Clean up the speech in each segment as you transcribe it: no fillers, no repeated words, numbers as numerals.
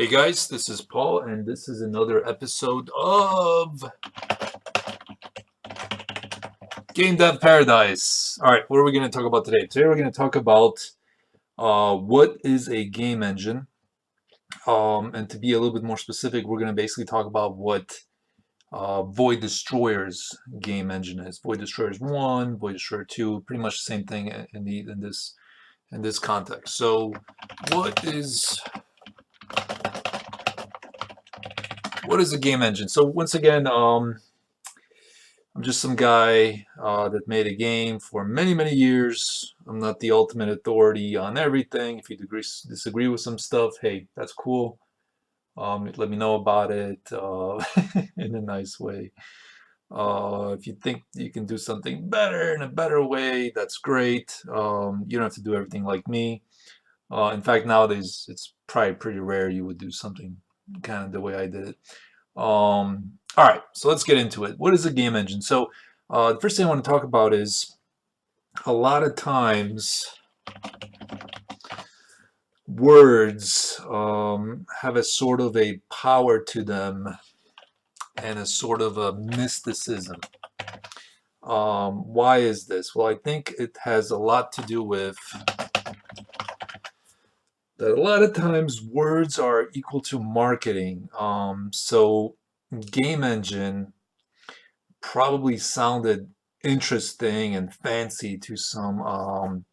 Hey guys, this is Paul, and this is another episode of Game Dev Paradise. All right, what are we going to talk about today? Today we're going to talk about what is a game engine, and to be a little bit more specific, we're going to basically talk about what Void Destroyer's game engine is. Void Destroyer's 1, Void Destroyer 2, pretty much the same thing in this context. So, what is a game engine? So once again, I'm just some guy that made a game for many, many years. I'm not the ultimate authority on everything. If you disagree with some stuff, hey, that's cool. Let me know about it in a nice way. If you think you can do something better in a better way, that's great. You don't have to do everything like me. In fact, nowadays, it's probably pretty rare you would do something kind of the way I did it. All right, so let's get into it. What is a game engine? So the first thing I want to talk about is a lot of times words have a sort of a power to them and a sort of a mysticism. Why is this? Well, I think it has a lot to do with that a lot of times words are equal to marketing. So game engine probably sounded interesting and fancy to some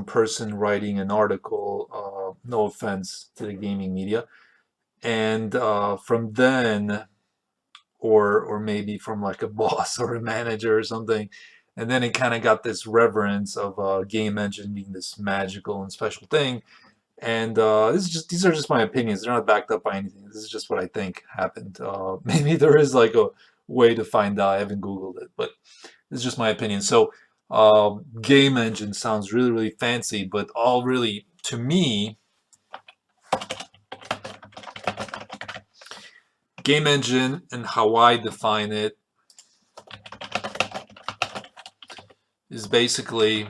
person writing an article. No offense to the gaming media, and from then, or maybe from like a boss or a manager or something, and then it kind of got this reverence of game engine being this magical and special thing. And these are just my opinions. They're not backed up by anything. This is just what I think happened. Maybe there is like a way to find out. I haven't Googled it, but this is just my opinion. So game engine sounds really, really fancy, but all really, to me, game engine and how I define it is basically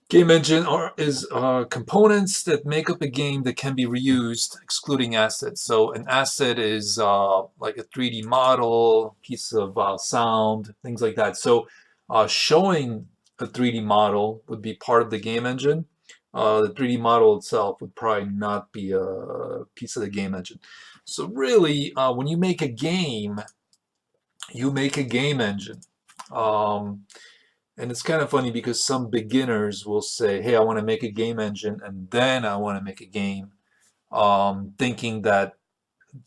game engine is components that make up a game that can be reused, excluding assets. So an asset is like a 3D model, piece of sound, things like that. So showing a 3D model would be part of the game engine. The 3D model itself would probably not be a piece of the game engine. So really, when you make a game, you make a game engine. And it's kind of funny because some beginners will say, hey, I want to make a game engine and then I want to make a game, thinking that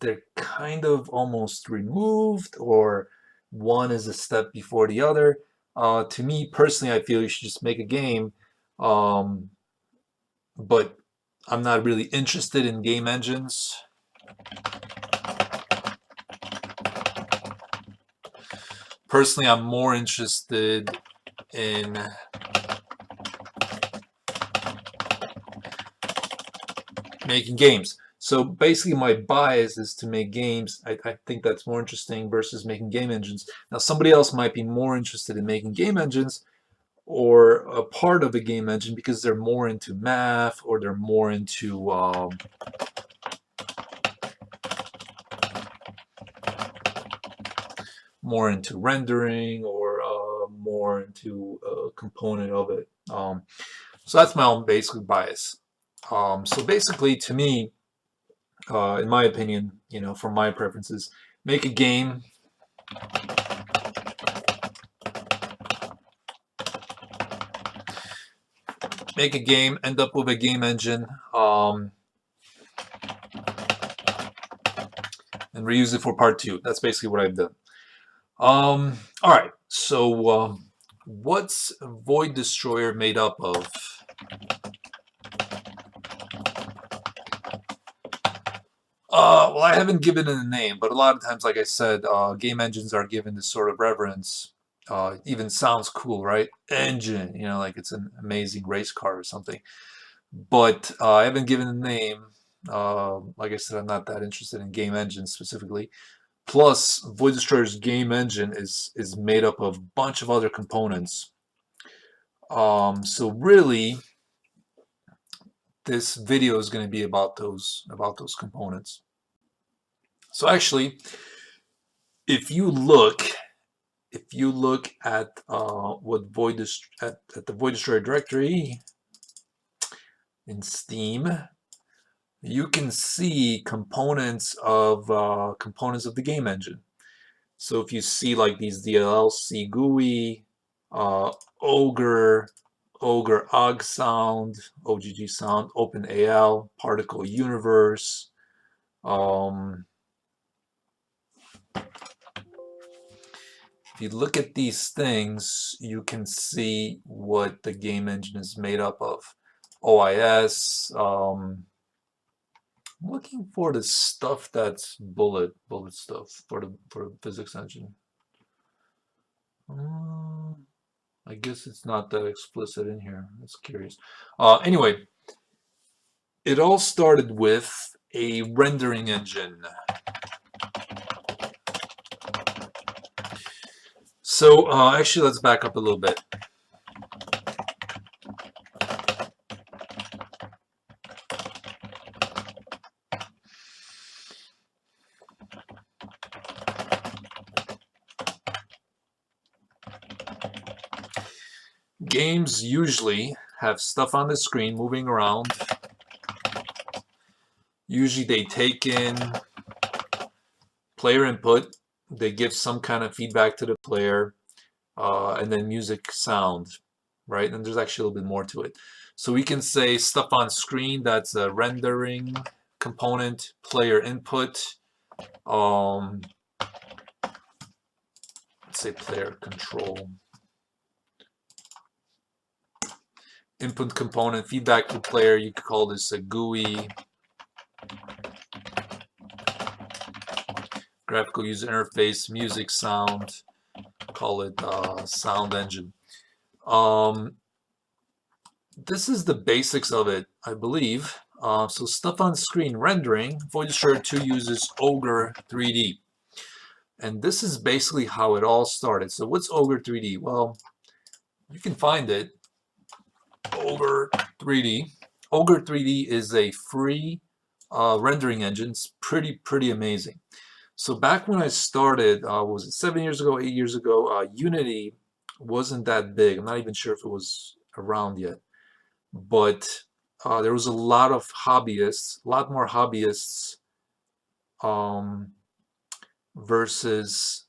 they're kind of almost removed or one is a step before the other. To me personally, I feel you should just make a game, but I'm not really interested in game engines. Personally, I'm more interested in making games. So basically my bias is to make games. I think that's more interesting versus making game engines. Now somebody else might be more interested in making game engines or a part of a game engine because they're more into math or they're more into rendering or more into a component of it. So that's my own basic bias. So basically, to me, in my opinion, from my preferences, make a game. Make a game, end up with a game engine, and reuse it for part 2. That's basically what I've done. All right, so what's Void Destroyer made up of? Well, I haven't given it a name, but a lot of times, like I said, game engines are given this sort of reverence. It even sounds cool, right? Engine, like it's an amazing race car or something. But I haven't given a name. Like I said, I'm not that interested in game engines specifically. Plus, Void Destroyer's game engine is made up of a bunch of other components. So really, this video is going to be about those components. So actually, if you look at what at the Void Destroyer directory in Steam, you can see components of the game engine. So if you see like these DLC GUI, Ogre, OGG Sound, OGG Sound, OpenAL, Particle Universe. If you look at these things, you can see what the game engine is made up of. OIS. I'm looking for the stuff that's bullet stuff for the physics engine. I guess it's not that explicit in here. That's curious. Anyway, it all started with a rendering engine. So actually, let's back up a little bit. Games usually have stuff on the screen moving around. Usually they take in player input, they give some kind of feedback to the player, and then music sound, right? And there's actually a little bit more to it. So we can say stuff on screen, that's a rendering component, player input, let's say player control. Input component, feedback to player, you could call this a GUI. Graphical user interface, music sound, call it sound engine. This is the basics of it, I believe. So stuff on screen rendering, Void Destroyer 2 uses Ogre 3D. And this is basically how it all started. So what's Ogre 3D? Well, you can find it. Ogre 3D. Ogre 3D is a free rendering engine. It's pretty amazing. So back when I started, was it 7 years ago, 8 years ago, Unity wasn't that big. I'm not even sure if it was around yet. But there was a lot of hobbyists, a lot more hobbyists versus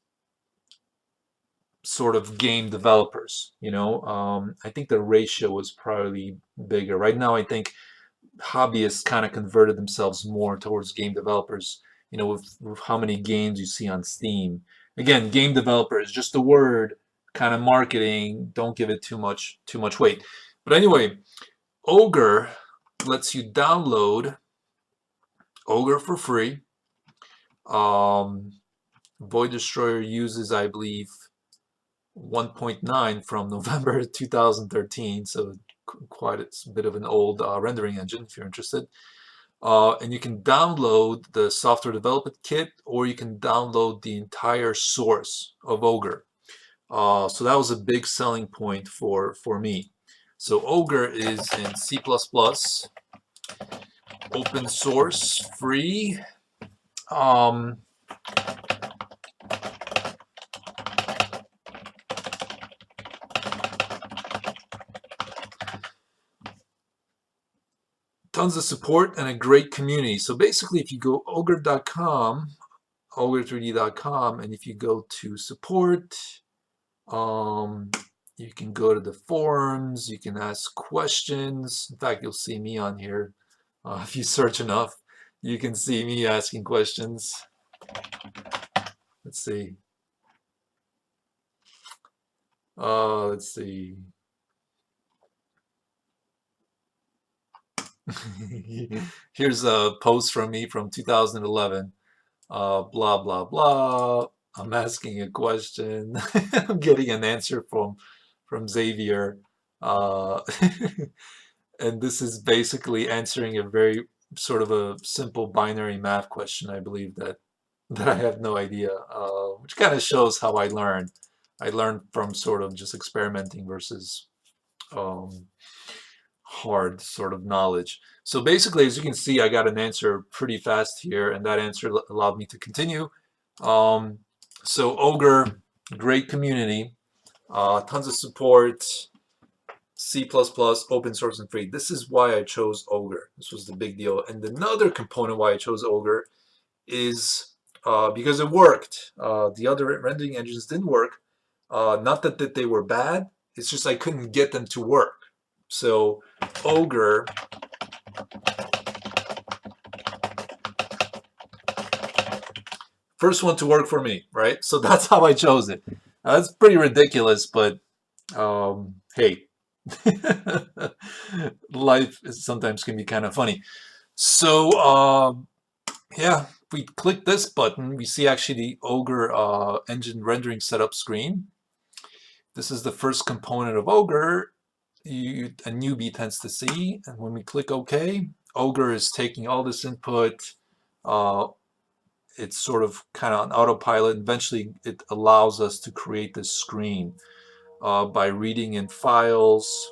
sort of game developers, you know. I think the ratio was probably bigger. Right now, I think hobbyists kind of converted themselves more towards game developers, you know, with how many games you see on Steam. Again, game developer is just a word, kind of marketing. Don't give it too much weight. But anyway, Ogre lets you download Ogre for free. Void Destroyer uses, I believe, 1.9 from November 2013, so quite a bit of an old rendering engine if you're interested. And you can download the software development kit, or you can download the entire source of Ogre. So that was a big selling point for me. So Ogre is in C++, open source, free. Tons of support and a great community. So basically, if you go ogre.com, ogre3d.com, and if you go to support, you can go to the forums, you can ask questions. In fact, you'll see me on here. If you search enough, you can see me asking questions. Let's see. Let's see. Here's a post from me from 2011. Blah, blah, blah. I'm asking a question. I'm getting an answer from Xavier. And this is basically answering a very sort of a simple binary math question, I believe, that that I have no idea, which kind of shows how I learn. I learn from sort of just experimenting versus um, hard sort of knowledge. So basically, as you can see, I got an answer pretty fast here, and that answer allowed me to continue. Um, so Ogre, great community, tons of support, C++, open source and free. This is why I chose Ogre. This was the big deal. And another component why I chose Ogre is because it worked. The other rendering engines didn't work. Not that they were bad, it's just I couldn't get them to work. So Ogre, first one to work for me, right? So that's how I chose it. That's pretty ridiculous, but hey, life sometimes can be kind of funny. So yeah, if we click this button, we see actually the Ogre engine rendering setup screen. This is the first component of Ogre a newbie tends to see. And when we click OK, Ogre is taking all this input. It's sort of kind of on autopilot. Eventually, it allows us to create this screen by reading in files.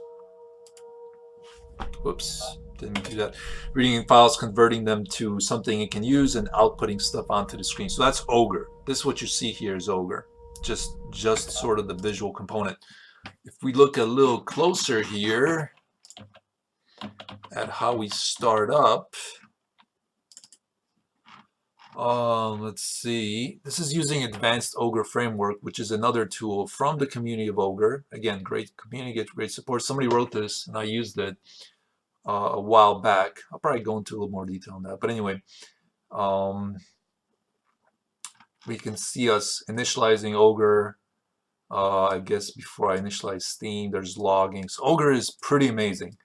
Whoops, didn't do that. Reading in files, converting them to something it can use, and outputting stuff onto the screen. So that's Ogre. This is what you see here is Ogre. Just sort of the visual component. If we look a little closer here at how we start up, let's see. This is using Advanced Ogre Framework, which is another tool from the community of Ogre. Again, great community, great support. Somebody wrote this, and I used it a while back. I'll probably go into a little more detail on that. But anyway, we can see us initializing Ogre. I guess before I initialize Steam, there's logging. So Ogre is pretty amazing.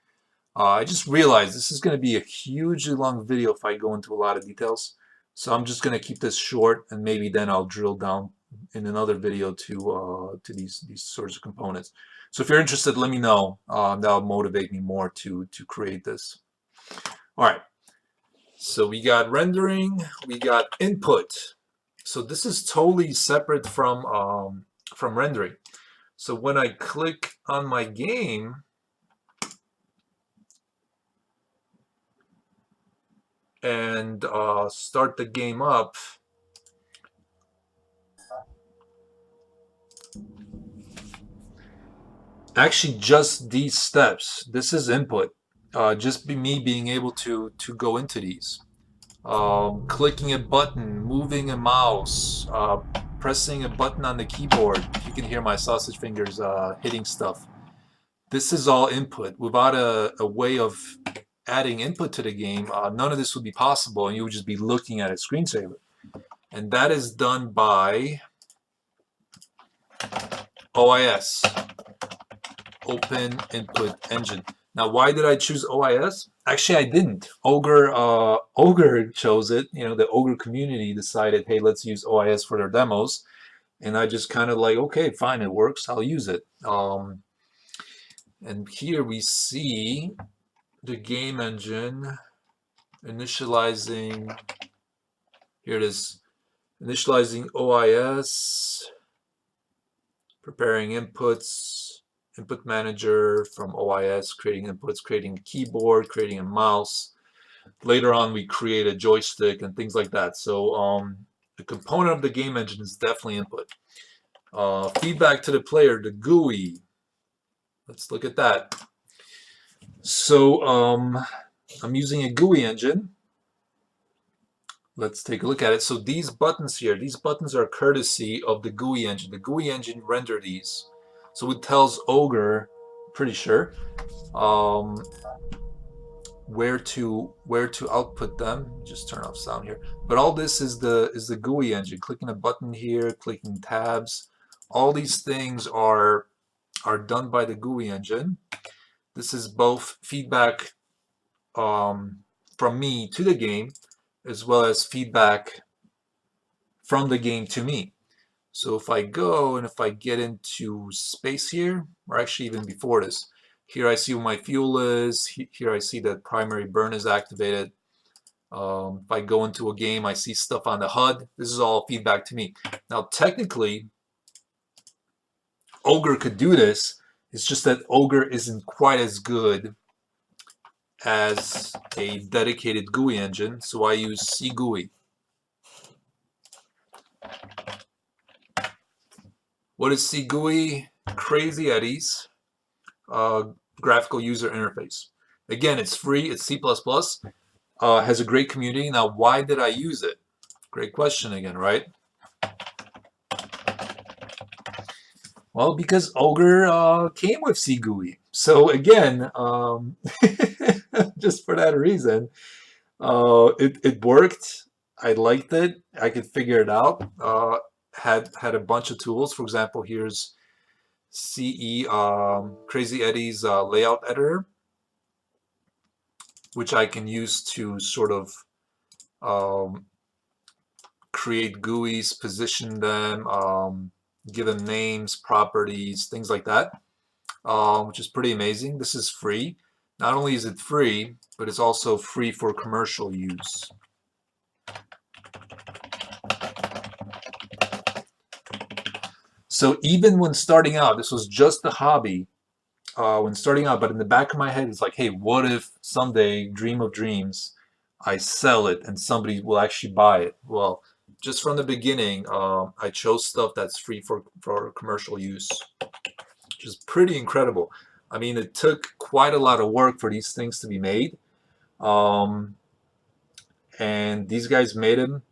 I just realized this is going to be a hugely long video if I go into a lot of details. So I'm just going to keep this short, and maybe then I'll drill down in another video to these sorts of components. So if you're interested, let me know. That'll motivate me more to create this. All right. So we got rendering, we got input. So this is totally separate from rendering. So when I click on my game and start the game up, actually just these steps, this is input. Just me being able to go into these. Clicking a button, moving a mouse, pressing a button on the keyboard. You can hear my sausage fingers hitting stuff. This is all input. Without a way of adding input to the game, none of this would be possible, and you would just be looking at a screensaver. And that is done by OIS, Open Input Engine. Now, why did I choose OIS? Actually, I didn't. Ogre chose it. You know, the Ogre community decided, hey, let's use OIS for their demos. And I just kind of like, okay, fine, it works. I'll use it. And here we see the game engine initializing. Here it is. Initializing OIS, preparing inputs, input manager from OIS, creating inputs, creating a keyboard, creating a mouse. Later on, we create a joystick and things like that. So the component of the game engine is definitely input. Feedback to the player, the GUI. Let's look at that. So I'm using a GUI engine. Let's take a look at it. So these buttons here, these buttons are courtesy of the GUI engine. The GUI engine rendered these. So it tells Ogre, pretty sure, where to output them. Just turn off sound here. But all this is the GUI engine. Clicking a button here, clicking tabs. All these things are done by the GUI engine. This is both feedback from me to the game, as well as feedback from the game to me. So if I go and if I get into space here, or actually even before this, here I see what my fuel is. Here I see that primary burn is activated. If I go into a game, I see stuff on the HUD. This is all feedback to me. Now, technically, Ogre could do this. It's just that Ogre isn't quite as good as a dedicated GUI engine, so I use CGUI. What is CGUI? Crazy Eddie's graphical user interface. Again, it's free. It's C++. Has a great community. Now, why did I use it? Great question again, right? Well, because Ogre came with CGUI. So again, just for that reason, it worked. I liked it. I could figure it out. Had a bunch of tools. For example, here's CE Crazy Eddie's layout editor, which I can use to sort of create GUIs, position them, give them names, properties, things like that, which is pretty amazing. This is free. Not only is it free, but it's also free for commercial use. So even when starting out, this was just a hobby when starting out, but in the back of my head, it's like, hey, what if someday, dream of dreams, I sell it and somebody will actually buy it? Well, just from the beginning, I chose stuff that's free for commercial use, which is pretty incredible. I mean, it took quite a lot of work for these things to be made. And these guys made them.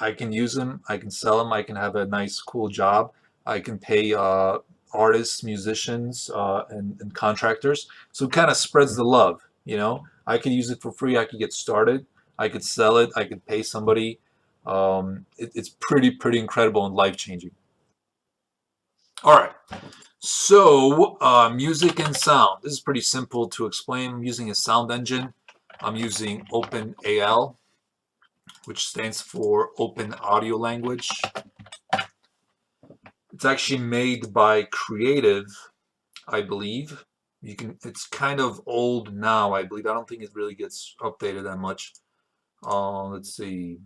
I can use them. I can sell them. I can have a nice, cool job. I can pay artists, musicians, and contractors. So it kind of spreads the love, you know. I could use it for free. I could get started. I could sell it. I could pay somebody. It's pretty incredible and life-changing. All right. So music and sound. This is pretty simple to explain. I'm using a sound engine. I'm using OpenAL, which stands for Open Audio Language. It's actually made by Creative, I believe. It's kind of old now, I believe. I don't think it really gets updated that much. Let's see.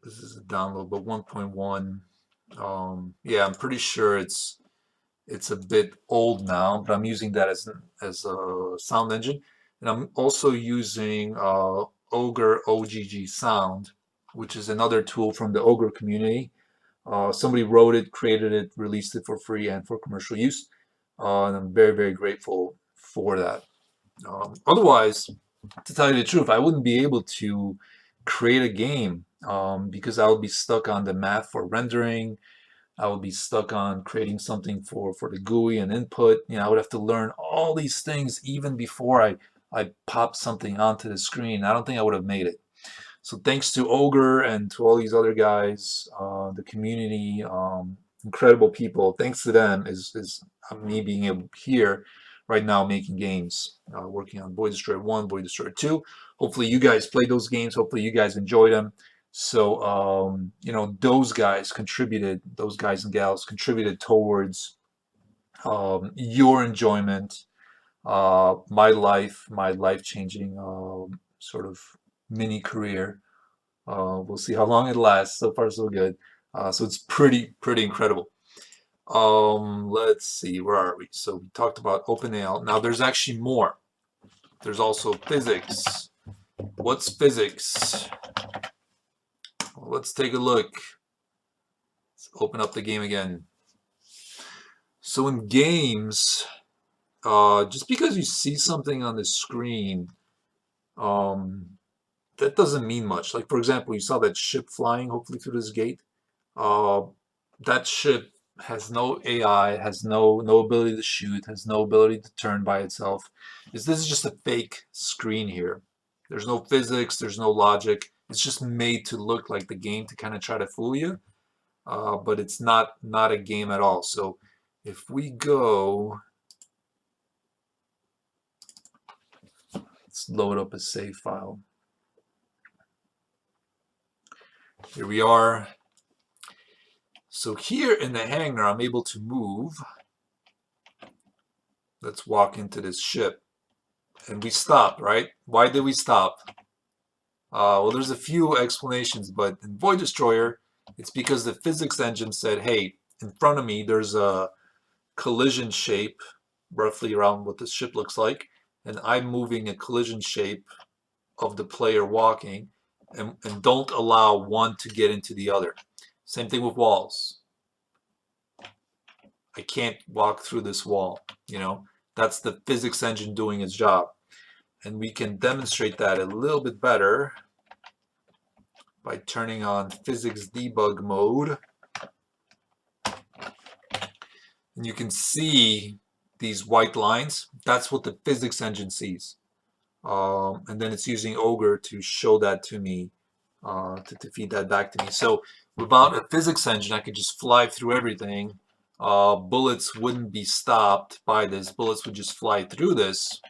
This is a download, but 1.1. Yeah, I'm pretty sure it's a bit old now, but I'm using that as a sound engine, and I'm also using Ogre OGG Sound, which is another tool from the Ogre community. Somebody wrote it, created it, released it for free and for commercial use, and I'm very grateful for that. Otherwise, to tell you the truth, I wouldn't be able to create a game because I would be stuck on the math for rendering. I would be stuck on creating something for the GUI and input. You know, I would have to learn all these things even before I pop something onto the screen. I don't think I would have made it. So thanks to Ogre and to all these other guys, the community, incredible people. Thanks to them is me being able here right now making games, working on Boy Destroyer 1, Boy Destroyer 2. Hopefully you guys played those games. Hopefully you guys enjoyed them. So, you know, those guys and gals contributed towards your enjoyment, my life-changing sort of mini career. We'll see how long it lasts. So far, so good. So it's pretty incredible. Let's see, where are we? So we talked about OpenAL. Now there's actually more. There's also physics. What's physics? Well, let's take a look. Let's open up the game again. So in games, just because you see something on the screen, that doesn't mean much. Like, for example, you saw that ship flying, hopefully through this gate. That ship has no AI, has no ability to shoot, has no ability to turn by itself. This is just a fake screen here. There's no physics, there's no logic. It's just made to look like the game to kind of try to fool you, but it's not a game at all. So if we go, let's load up a save file. Here we are. So here in the hangar, I'm able to move Let's walk into this ship. And we stopped, right? Why did we stop? Well, there's a few explanations, but in Void Destroyer, it's because the physics engine said, hey, in front of me, there's a collision shape, roughly around what this ship looks like, and I'm moving a collision shape of the player walking, and don't allow one to get into the other. Same thing with walls. I can't walk through this wall, you know? That's the physics engine doing its job. And we can demonstrate that a little bit better by turning on physics debug mode. And you can see these white lines. That's what the physics engine sees. And then it's using Ogre to show that to me, to feed that back to me. So without a physics engine, I could just fly through everything. Bullets wouldn't be stopped by this. Bullets would just fly through this.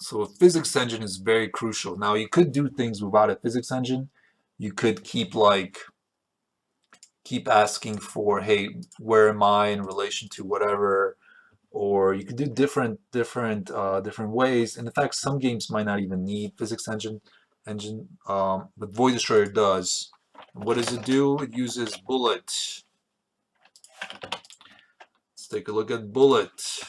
So a physics engine is very crucial. Now you could do things without a physics engine. You could keep asking for, hey, where am I in relation to whatever, or you could do different ways. And in fact, some games might not even need physics engine, but Void Destroyer does. And what does it do? It uses bullet. Let's take a look at bullet.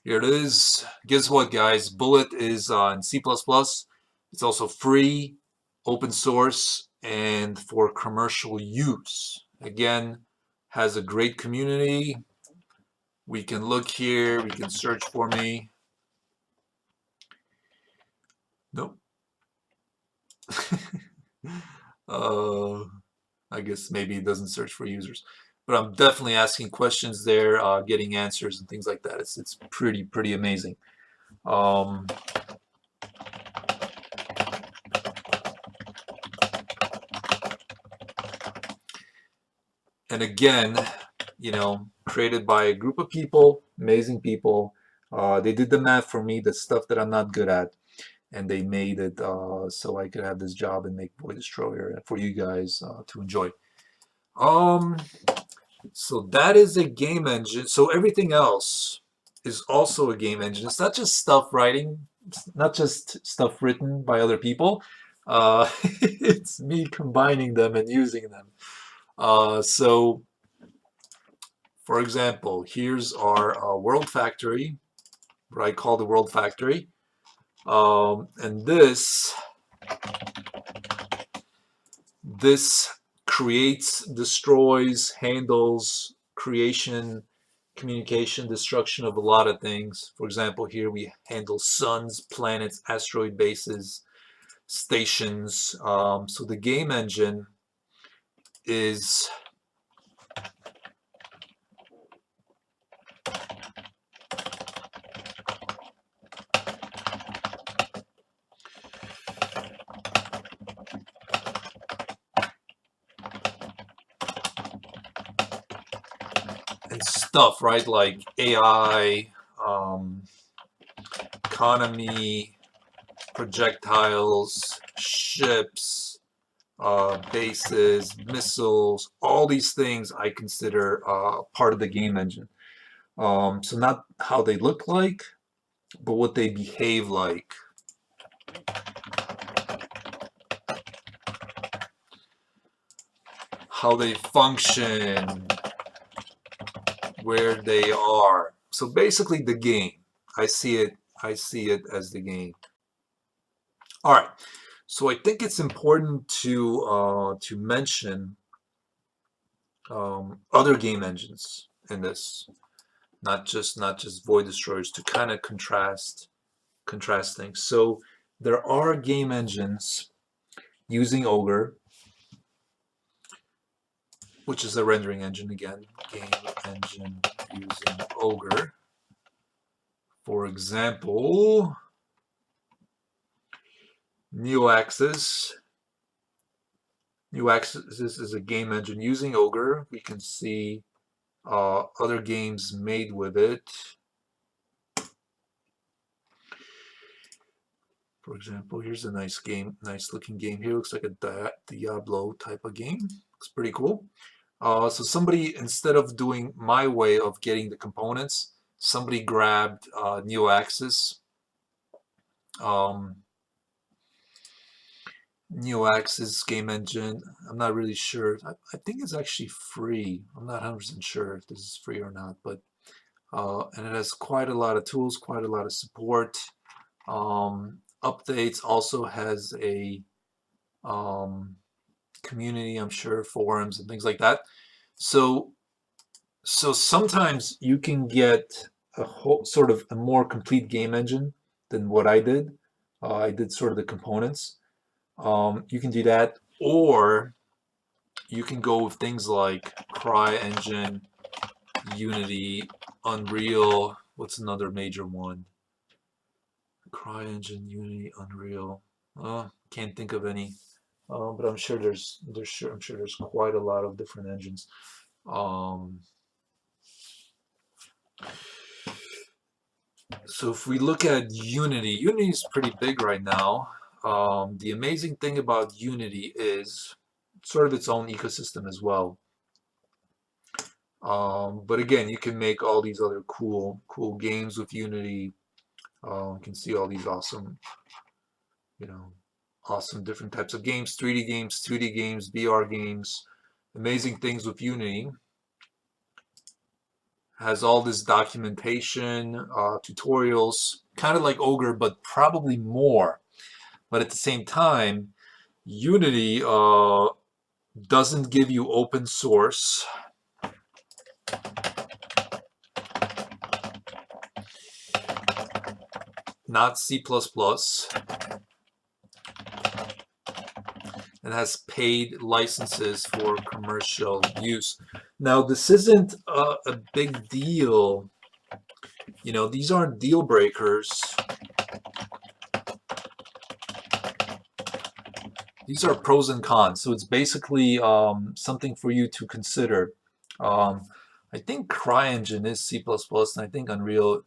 Here it is. Guess what, guys? Bullet is in C++. It's also free, open source, and for commercial use. Again, has a great community. We can look here. We can search for me. Nope. I guess maybe it doesn't search for users. But I'm definitely asking questions there, getting answers and things like that. It's pretty amazing. And again, you know, created by a group of people, amazing people. They did the math for me, the stuff that I'm not good at, and they made it so I could have this job and make Void Destroyer for you guys to enjoy. So that is a game engine. So everything else is also a game engine. It's not just stuff writing, it's not just stuff written by other people. It's me combining them and using them. So, for example, here's our World Factory, what I call the World Factory. And this creates, destroys, handles creation, communication, destruction of a lot of things. For example, here we handle suns, planets, asteroid bases, stations. So the game engine is and stuff, right? Like AI, economy, projectiles, ships, bases, missiles, all these things I consider part of the game engine. So not how they look like, but what they behave like. How they function, where they are. So basically the game. I see it as the game. All right. So I think it's important to mention other game engines in this, not just Void Destroyers, to kind of contrast things. So there are game engines using Ogre, which is a rendering engine again. Game engine using Ogre. For example, NeoAxis. NeoAxis is a game engine using Ogre. We can see other games made with it. For example, here's a nice looking game here. Looks like a Diablo type of game. Looks pretty cool. So somebody, instead of doing my way of getting the components, somebody grabbed NeoAxis. Um, NeoAxis game engine. I'm not really sure. I think it's actually free. I'm not 100% sure if this is free or not, but and it has quite a lot of tools, quite a lot of support. Updates, also has a community, I'm sure, forums and things like that. So sometimes you can get a whole sort of a more complete game engine than what I did. I did sort of the components. You can do that, or you can go with things like CryEngine, Unity, Unreal. What's another major one? CryEngine, Unity, Unreal. Can't think of any, but I'm sure I'm sure there's quite a lot of different engines. Um, so if we look at Unity, Unity is pretty big right now. The amazing thing about Unity is sort of its own ecosystem as well. But again, you can make all these other cool games with Unity. You can see all these awesome, you know, awesome different types of games, 3D games, 2D games, VR games, amazing things with Unity. Has all this documentation, tutorials, kind of like Ogre, but probably more. But at the same time, Unity doesn't give you open source. Not C++. And has paid licenses for commercial use. Now, this isn't a big deal. You know, these aren't deal breakers. These are pros and cons. So it's basically something for you to consider. I think CryEngine is C++, and I think Unreal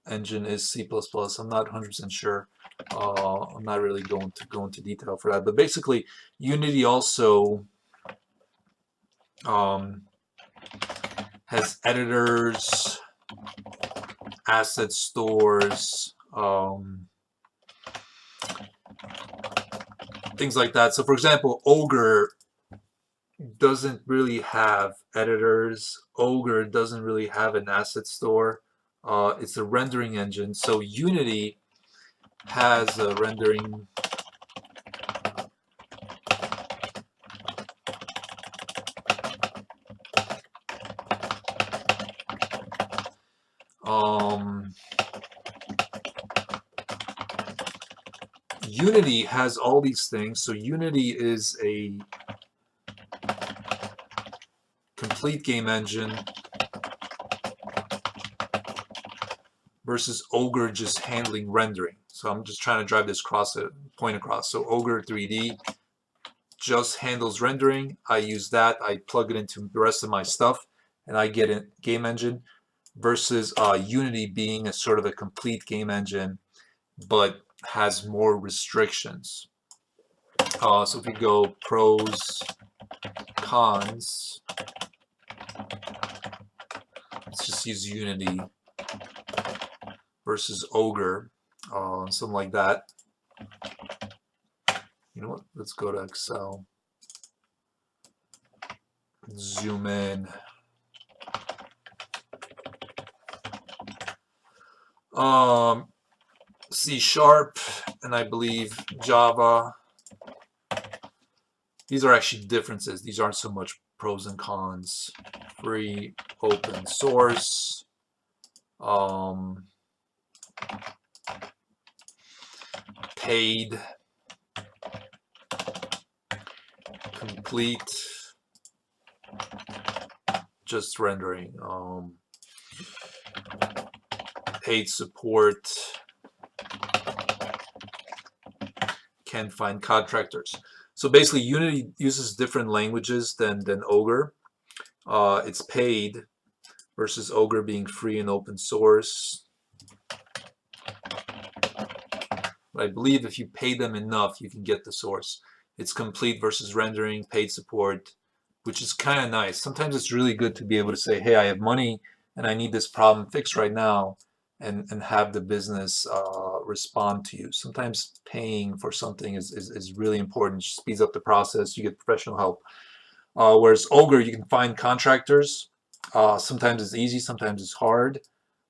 Engine is C++. I'm not 100% sure. I'm not really going to go into detail for that. But basically, Unity also has editors, asset stores, things like that. So for example, Ogre doesn't really have editors. Ogre doesn't really have an asset store. It's a rendering engine. So Unity has a rendering Unity has all these things. So Unity is a complete game engine versus Ogre just handling rendering. So I'm just trying to drive this point across. So Ogre 3D just handles rendering. I use that. I plug it into the rest of my stuff, and I get a game engine. Versus Unity being a sort of a complete game engine, but has more restrictions. So if we go pros, cons, let's just use Unity versus Ogre, something like that. You know what? Let's go to Excel. Zoom in. C# and I believe Java. These are actually differences. These aren't so much pros and cons. Free, open source. Paid. Complete. Just rendering. Paid support. Can't find contractors. So basically, Unity uses different languages than Ogre. It's paid versus Ogre being free and open source. But I believe if you pay them enough, you can get the source. It's complete versus rendering, paid support, which is kind of nice. Sometimes it's really good to be able to say, hey, I have money and I need this problem fixed right now, and have the business respond to you. Sometimes paying for something is really important. It speeds up the process. You get professional help. Whereas Ogre, you can find contractors. Sometimes it's easy, sometimes it's hard.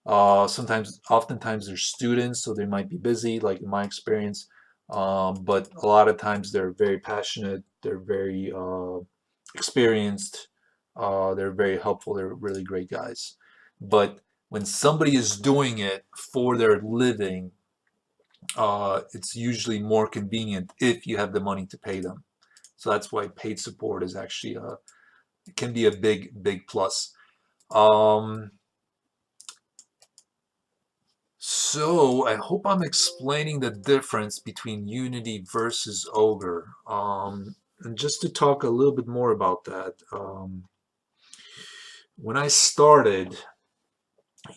Oftentimes they're students, so they might be busy, like in my experience. But a lot of times they're very passionate, they're very experienced, they're very helpful, they're really great guys. But when somebody is doing it for their living, it's usually more convenient if you have the money to pay them. So that's why paid support is actually it can be a big plus. Um, so I hope I'm explaining the difference between Unity versus Ogre. And just to talk a little bit more about that, when I started,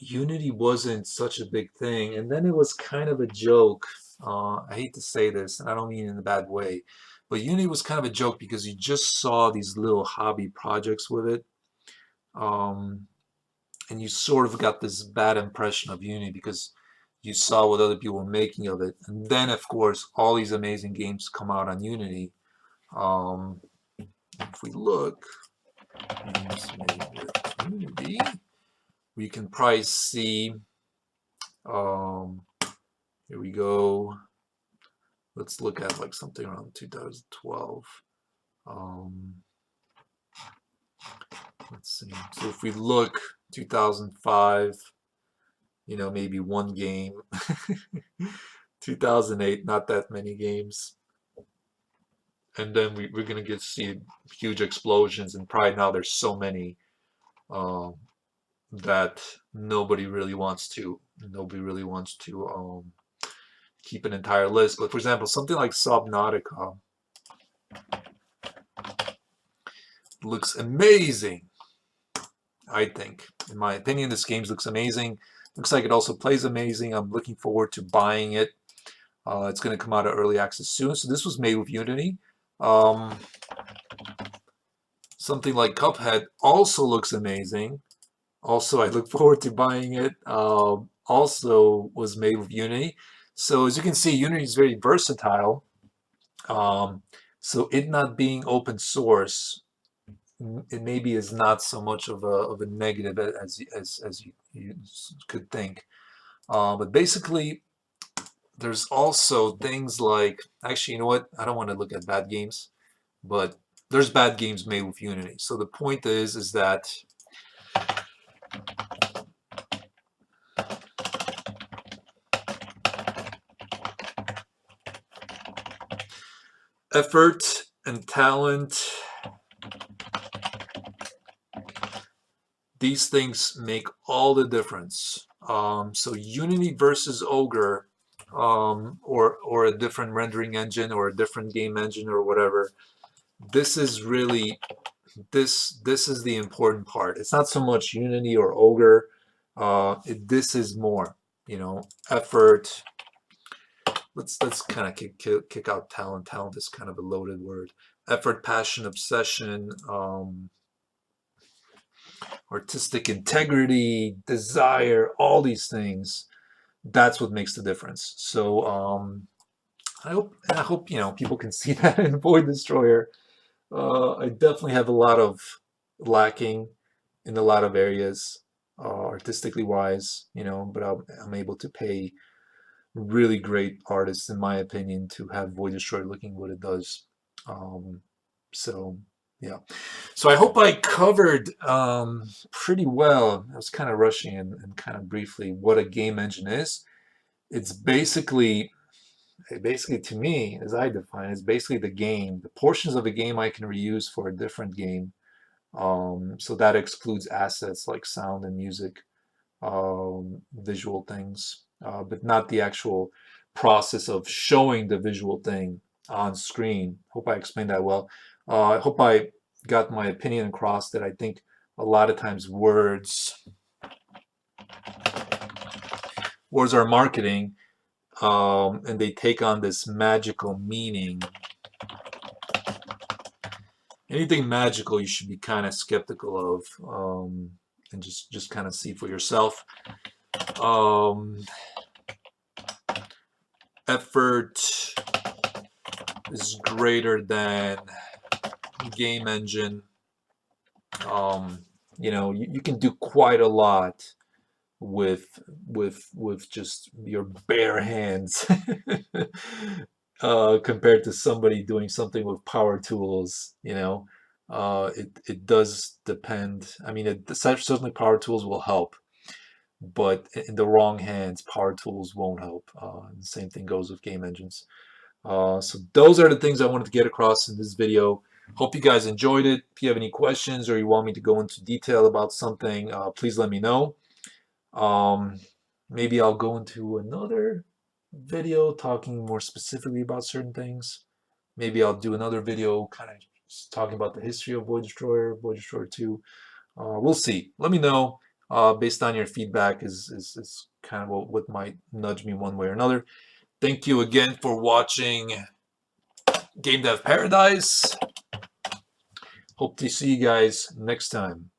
Unity wasn't such a big thing, and then it was kind of a joke. I hate to say this, and I don't mean it in a bad way, but Unity was kind of a joke because you just saw these little hobby projects with it. Um, and you sort of got this bad impression of Unity because you saw what other people were making of it. And then, of course, all these amazing games come out on Unity. Um, if we look, games made with Unity, we can probably see, um, here we go. Let's look at like something around 2012. Um, let's see. So if we look 2005, you know, maybe one game. 2008, not that many games. And then we're going to get see huge explosions, and probably now there's so many um, that nobody really wants to keep an entire list. But for example, something like Subnautica looks amazing. I think, in my opinion, this game looks amazing. Looks like it also plays amazing. I'm looking forward to buying it. It's going to come out of early access soon. So this was made with Unity. Something like Cuphead also looks amazing. Also, I look forward to buying it. Also was made with Unity. So as you can see, Unity is very versatile. So it not being open source, it maybe is not so much of a negative as you could think. But basically, there's also things like, actually, you know what? I don't want to look at bad games, but there's bad games made with Unity. So the point is that effort and talent, these things make all the difference. So Unity versus Ogre, or a different rendering engine or a different game engine or whatever, this is really this is the important part. It's not so much Unity or Ogre. This is more, you know, effort. Let's kind of kick out talent. Talent is kind of a loaded word. Effort, passion, obsession, artistic integrity, desire, all these things. That's what makes the difference. So I hope you know people can see that in Void Destroyer. I definitely have a lot of lacking in a lot of areas, artistically wise, you know, but I'm able to pay really great artists, in my opinion, to have Void Destroyer looking what it does. Um, so yeah, so I hope I covered pretty well. I was kind of rushing and kind of briefly what a game engine is. It's basically to me, as I define, it's basically the game, the portions of a game I can reuse for a different game. So that excludes assets like sound and music, visual things, but not the actual process of showing the visual thing on screen. Hope I explained that well. I hope I got my opinion across that I think a lot of times words are marketing, and they take on this magical meaning. anything magical you should be kind of skeptical of, and just kind of see for yourself. Effort is greater than game engine. You know, you can do quite a lot with just your bare hands compared to somebody doing something with power tools. You know, it does depend. I mean, certainly power tools will help, but in the wrong hands, power tools won't help. The same thing goes with game engines. So those are the things I wanted to get across in this video. Hope you guys enjoyed it. If you have any questions or you want me to go into detail about something, please let me know. Maybe I'll go into another video talking more specifically about certain things. Maybe I'll do another video kind of talking about the history of Void Destroyer, Void Destroyer 2. We'll see. Let me know. Based on your feedback is kind of what might nudge me one way or another. Thank you again for watching Game Dev Paradise. Hope to see you guys next time.